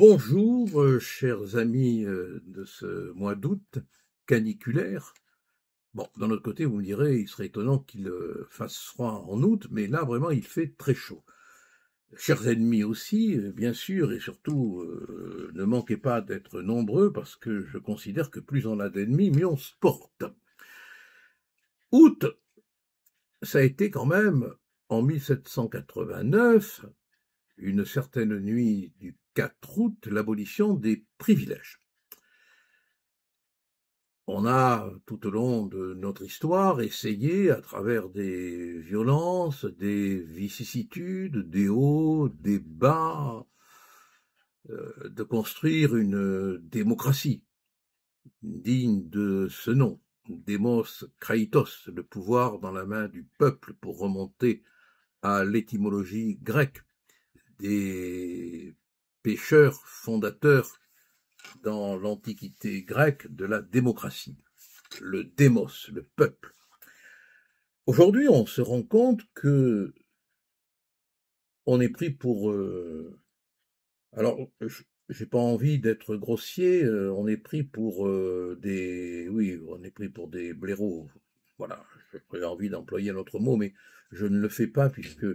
Bonjour, chers amis de ce mois d'août caniculaire. Bon, d'un autre côté, vous me direz, il serait étonnant qu'il fasse froid en août, mais là, vraiment, il fait très chaud. Chers ennemis aussi, bien sûr, et surtout, ne manquez pas d'être nombreux, parce que je considère que plus on a d'ennemis, mieux on se porte. Août, ça a été quand même, en 1789, une certaine nuit du 4 août, l'abolition des privilèges. On a, tout au long de notre histoire, essayé, à travers des violences, des vicissitudes, des hauts, des bas, de construire une démocratie digne de ce nom. Demos kraitos, le pouvoir dans la main du peuple, pour remonter à l'étymologie grecque des pécheurs fondateurs dans l'Antiquité grecque de la démocratie, le démos, le peuple. Aujourd'hui, on se rend compte que on est pris pour... alors, j'ai pas envie d'être grossier, on est pris pour des... Oui, on est pris pour des blaireaux. Voilà, j'aurais envie d'employer un autre mot, mais je ne le fais pas puisque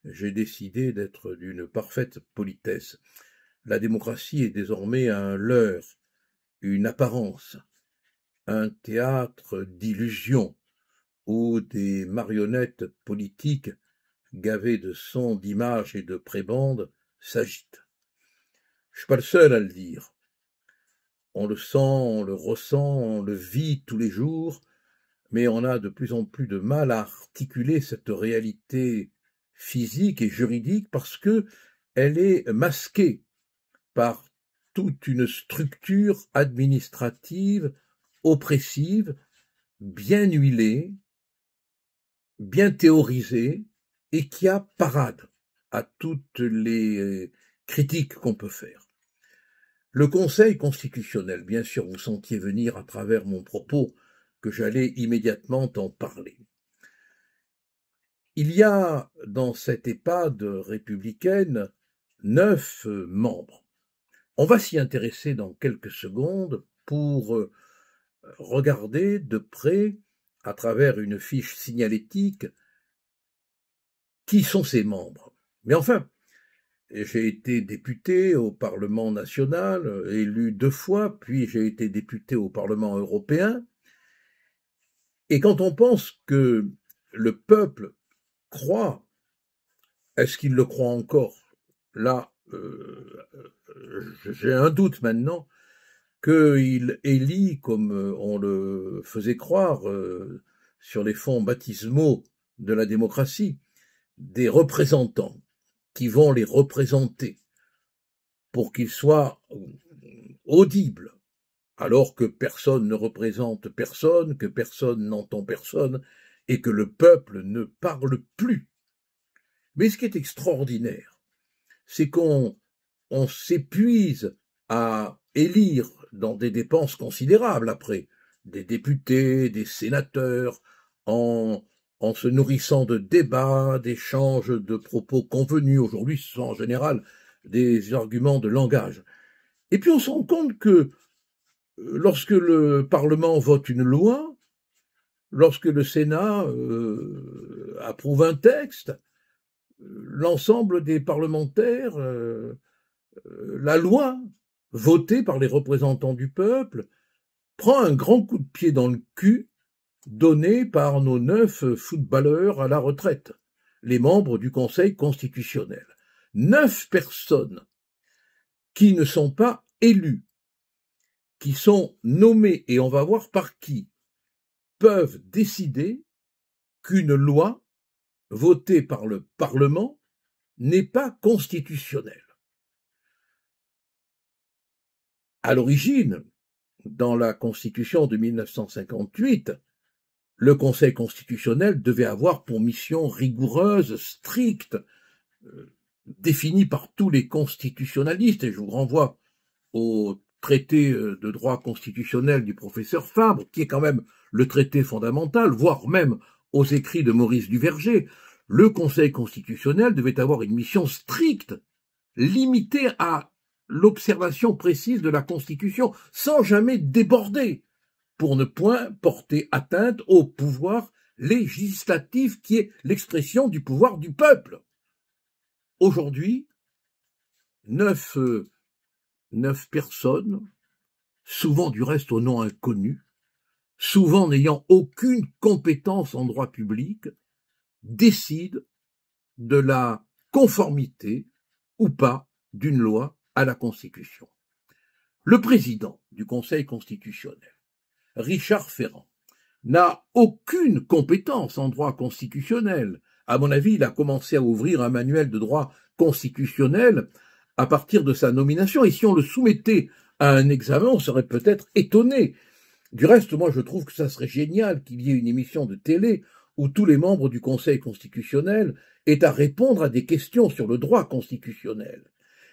j'ai décidé d'être d'une parfaite politesse. La démocratie est désormais un leurre, une apparence, un théâtre d'illusions où des marionnettes politiques gavées de sons, d'images et de prébendes s'agitent. Je suis pas le seul à le dire. On le sent, on le ressent, on le vit tous les jours, mais on a de plus en plus de mal à articuler cette réalité physique et juridique parce que elle est masquée par toute une structure administrative oppressive, bien huilée, bien théorisée, et qui a parade à toutes les critiques qu'on peut faire. Le Conseil constitutionnel, bien sûr, vous sentiez venir à travers mon propos que j'allais immédiatement en parler. Il y a dans cette EHPAD républicaine 9 membres. On va s'y intéresser dans quelques secondes pour regarder de près, à travers une fiche signalétique, qui sont ces membres. Mais enfin, j'ai été député au Parlement national, élu 2 fois, puis j'ai été député au Parlement européen. Et quand on pense que le peuple croit, est-ce qu'il le croit encore? Là, j'ai un doute maintenant, qu'il élit, comme on le faisait croire sur les fonds baptismaux de la démocratie, des représentants qui vont les représenter pour qu'ils soient audibles, alors que personne ne représente personne, que personne n'entend personne, et que le peuple ne parle plus. Mais ce qui est extraordinaire, c'est qu'on s'épuise à élire dans des dépenses considérables après, des députés, des sénateurs, en se nourrissant de débats, d'échanges de propos convenus. Aujourd'hui, ce sont en général des arguments de langage. Et puis on se rend compte que lorsque le Parlement vote une loi, lorsque le Sénat approuve un texte, l'ensemble des parlementaires, la loi votée par les représentants du peuple, prend un grand coup de pied dans le cul donné par nos 9 footballeurs à la retraite, les membres du Conseil constitutionnel. 9 personnes qui ne sont pas élues, qui sont nommées, et on va voir par qui, peuvent décider qu'une loi votée par le Parlement n'est pas constitutionnelle. À l'origine, dans la Constitution de 1958, le Conseil constitutionnel devait avoir pour mission rigoureuse, stricte, définie par tous les constitutionnalistes, et je vous renvoie au traité de droit constitutionnel du professeur Fabre, qui est quand même le traité fondamental, voire même aux écrits de Maurice Duverger. Le Conseil constitutionnel devait avoir une mission stricte, limitée à l'observation précise de la Constitution, sans jamais déborder, pour ne point porter atteinte au pouvoir législatif qui est l'expression du pouvoir du peuple. Aujourd'hui, 9 personnes, souvent du reste au nom inconnu, souvent n'ayant aucune compétence en droit public, décident de la conformité ou pas d'une loi à la Constitution. Le président du Conseil constitutionnel, Richard Ferrand, n'a aucune compétence en droit constitutionnel. À mon avis, il a commencé à ouvrir un manuel de droit constitutionnel à partir de sa nomination, et si on le soumettait à un examen, on serait peut-être étonné. Du reste, moi, je trouve que ça serait génial qu'il y ait une émission de télé où tous les membres du Conseil constitutionnel aient à répondre à des questions sur le droit constitutionnel.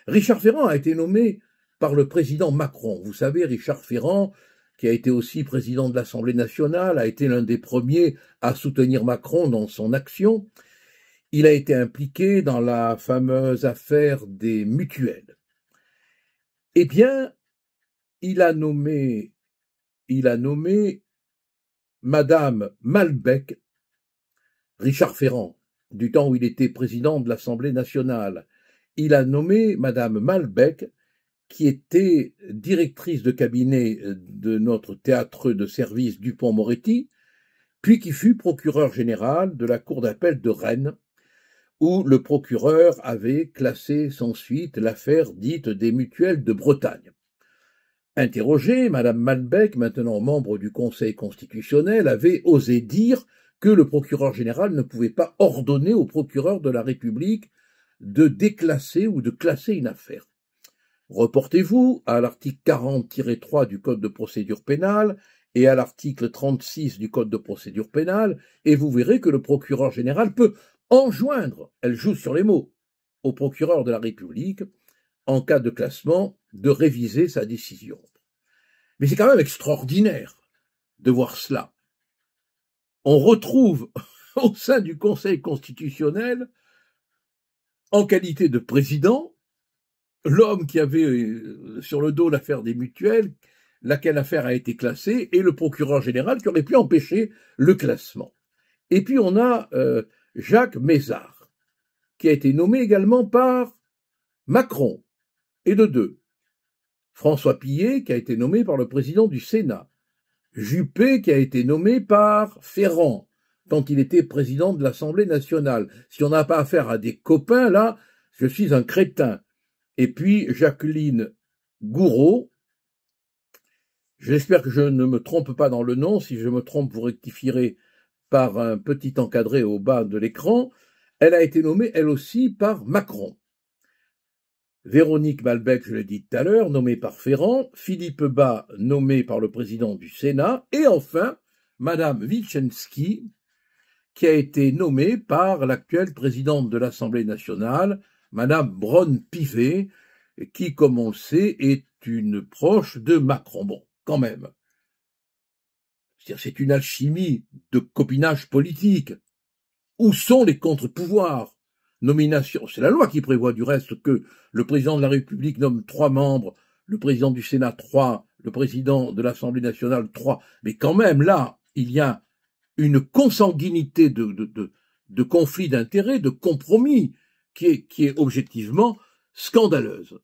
Richard Ferrand a été nommé par le président Macron. Vous savez, Richard Ferrand, qui a été aussi président de l'Assemblée nationale, a été l'un des premiers à soutenir Macron dans son action. Il a été impliqué dans la fameuse affaire des mutuelles. Eh bien, il a nommé Madame Malbec, Richard Ferrand, du temps où il était président de l'Assemblée nationale. Il a nommé Madame Malbec, qui était directrice de cabinet de notre théâtre de service Dupond-Moretti, puis qui fut procureur général de la cour d'appel de Rennes, où le procureur avait classé sans suite l'affaire dite des mutuelles de Bretagne. Interrogée, Madame Malbec, maintenant membre du Conseil constitutionnel, avait osé dire que le procureur général ne pouvait pas ordonner au procureur de la République de déclasser ou de classer une affaire. Reportez-vous à l'article 40-3 du Code de procédure pénale et à l'article 36 du Code de procédure pénale, et vous verrez que le procureur général peut enjoindre, elle joue sur les mots, au procureur de la République, en cas de classement, de réviser sa décision. Mais c'est quand même extraordinaire de voir cela. On retrouve au sein du Conseil constitutionnel, en qualité de président, l'homme qui avait sur le dos l'affaire des mutuelles, laquelle affaire a été classée, et le procureur général qui aurait pu empêcher le classement. Et puis on a Jacques Mézard, qui a été nommé également par Macron, et de deux. François Pillet, qui a été nommé par le président du Sénat. Juppé, qui a été nommé par Ferrand, quand il était président de l'Assemblée nationale. Si on n'a pas affaire à des copains, là, je suis un crétin. Et puis Jacqueline Gouraud, j'espère que je ne me trompe pas dans le nom, si je me trompe, vous rectifierez par un petit encadré au bas de l'écran, elle a été nommée, elle aussi, par Macron. Véronique Malbec, je l'ai dit tout à l'heure, nommée par Ferrand, Philippe Bas, nommé par le président du Sénat, et enfin, Madame Wilczynski, qui a été nommée par l'actuelle présidente de l'Assemblée nationale, Madame Braun-Pivet, qui, comme on le sait, est une proche de Macron. Bon, quand même. C'est une alchimie de copinage politique. Où sont les contre-pouvoirs? Nomination, c'est la loi qui prévoit du reste que le président de la République nomme 3 membres, le président du Sénat 3, le président de l'Assemblée nationale 3, mais quand même là, il y a une consanguinité de conflits d'intérêts, de compromis, qui est objectivement scandaleuse.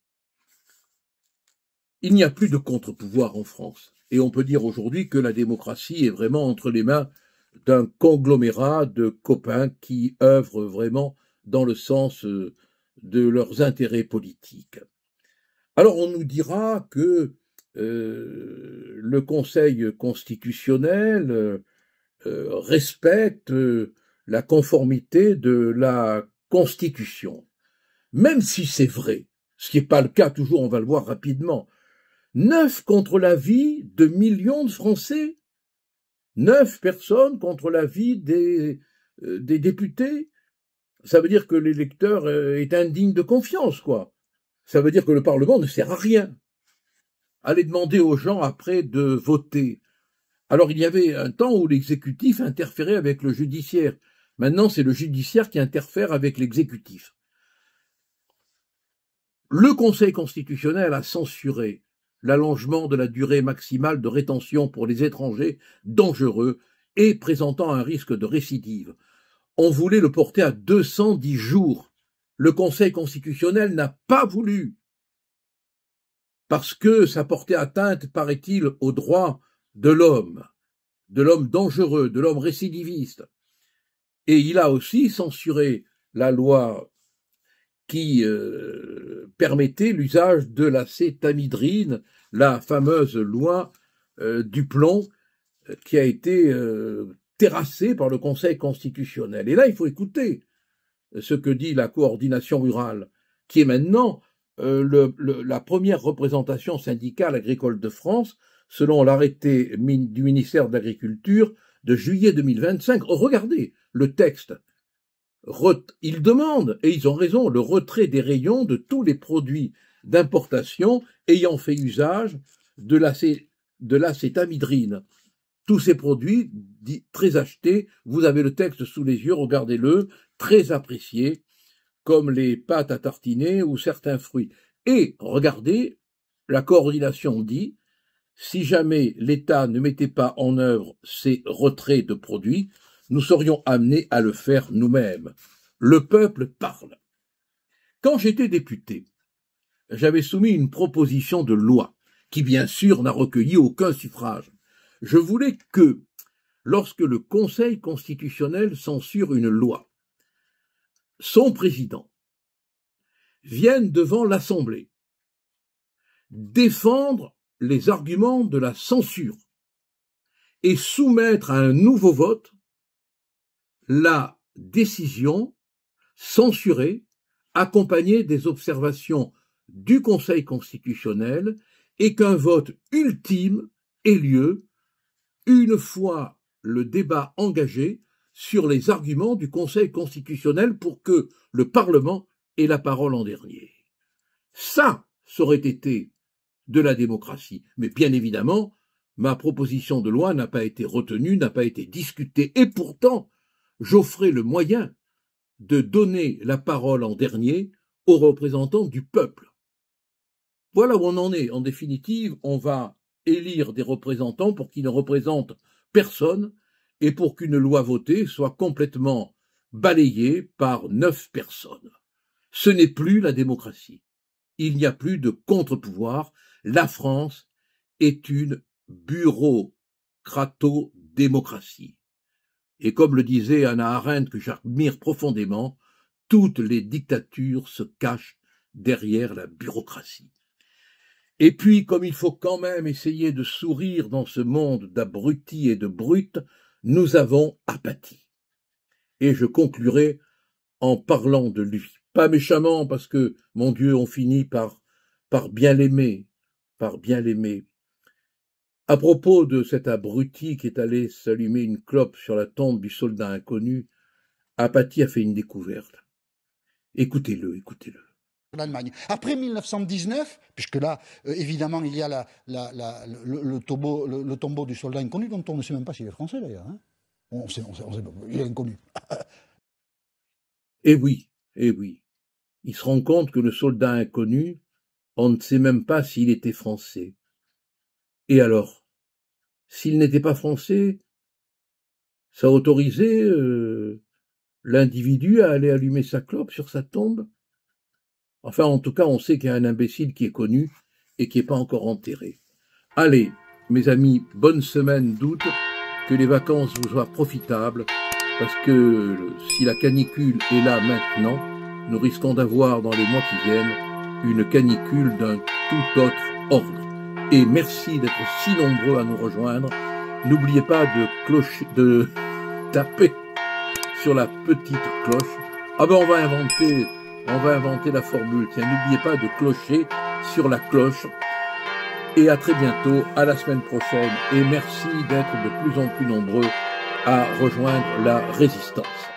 Il n'y a plus de contre-pouvoir en France, et on peut dire aujourd'hui que la démocratie est vraiment entre les mains d'un conglomérat de copains qui œuvrent vraiment dans le sens de leurs intérêts politiques. Alors on nous dira que le Conseil constitutionnel respecte la conformité de la Constitution. Même si c'est vrai, ce qui n'est pas le cas toujours, on va le voir rapidement, 9 contre l'avis de millions de Français, 9 personnes contre l'avis des députés. Ça veut dire que l'électeur est indigne de confiance, quoi. Ça veut dire que le Parlement ne sert à rien. Allez demander aux gens après de voter. Alors il y avait un temps où l'exécutif interférait avec le judiciaire. Maintenant, c'est le judiciaire qui interfère avec l'exécutif. Le Conseil constitutionnel a censuré l'allongement de la durée maximale de rétention pour les étrangers dangereux et présentant un risque de récidive. On voulait le porter à 210 jours. Le Conseil constitutionnel n'a pas voulu, parce que ça portait atteinte, paraît-il, aux droits de l'homme dangereux, de l'homme récidiviste. Et il a aussi censuré la loi qui permettait l'usage de la cétamidrine, la fameuse loi du plomb qui a été terrassée par le Conseil constitutionnel. Et là, il faut écouter ce que dit la coordination rurale, qui est maintenant la première représentation syndicale agricole de France, selon l'arrêté du ministère de l'Agriculture de juillet 2025. Regardez le texte. Ils demandent, et ils ont raison, le retrait des rayons de tous les produits d'importation ayant fait usage de la cétamidrine. Tous ces produits très achetés, vous avez le texte sous les yeux, regardez-le, très appréciés, comme les pâtes à tartiner ou certains fruits. Et regardez, la coordination dit, si jamais l'État ne mettait pas en œuvre ces retraits de produits, nous serions amenés à le faire nous-mêmes. Le peuple parle. Quand j'étais député, j'avais soumis une proposition de loi qui, bien sûr, n'a recueilli aucun suffrage. Je voulais que, lorsque le Conseil constitutionnel censure une loi, son président vienne devant l'Assemblée défendre les arguments de la censure et soumettre à un nouveau vote la décision censurée, accompagnée des observations du Conseil constitutionnel, et qu'un vote ultime ait lieu une fois le débat engagé sur les arguments du Conseil constitutionnel pour que le Parlement ait la parole en dernier. Ça aurait été de la démocratie. Mais bien évidemment, ma proposition de loi n'a pas été retenue, n'a pas été discutée, et pourtant, j'offrais le moyen de donner la parole en dernier aux représentants du peuple. Voilà où on en est. En définitive, on va élire des représentants pour qu'ils ne représentent personne et pour qu'une loi votée soit complètement balayée par 9 personnes. Ce n'est plus la démocratie. Il n'y a plus de contre-pouvoir. La France est une bureaucrato-démocratie. Et comme le disait Hannah Arendt, que j'admire profondément, toutes les dictatures se cachent derrière la bureaucratie. Et puis, comme il faut quand même essayer de sourire dans ce monde d'abrutis et de brutes, nous avons apathie. Et je conclurai en parlant de lui. Pas méchamment, parce que, mon Dieu, on finit par bien l'aimer, À propos de cet abruti qui est allé s'allumer une clope sur la tombe du soldat inconnu, Apathie a fait une découverte. Écoutez-le. L'Allemagne. Après 1919, puisque là, évidemment, il y a le tombeau du soldat inconnu, dont on ne sait même pas s'il est français d'ailleurs. Hein. On sait, il est inconnu. Eh oui. Il se rend compte que le soldat inconnu, on ne sait même pas s'il était français. Et alors, s'il n'était pas français, ça autorisait l'individu à aller allumer sa clope sur sa tombe? Enfin, en tout cas, on sait qu'il y a un imbécile qui est connu et qui n'est pas encore enterré. Allez, mes amis, bonne semaine d'août, que les vacances vous soient profitables, parce que si la canicule est là maintenant, nous risquons d'avoir dans les mois qui viennent une canicule d'un tout autre ordre. Et merci d'être si nombreux à nous rejoindre. N'oubliez pas de taper sur la petite cloche. Ah ben on va inventer la formule. Tiens, n'oubliez pas de clocher sur la cloche. Et à très bientôt, à la semaine prochaine. Et merci d'être de plus en plus nombreux à rejoindre la résistance.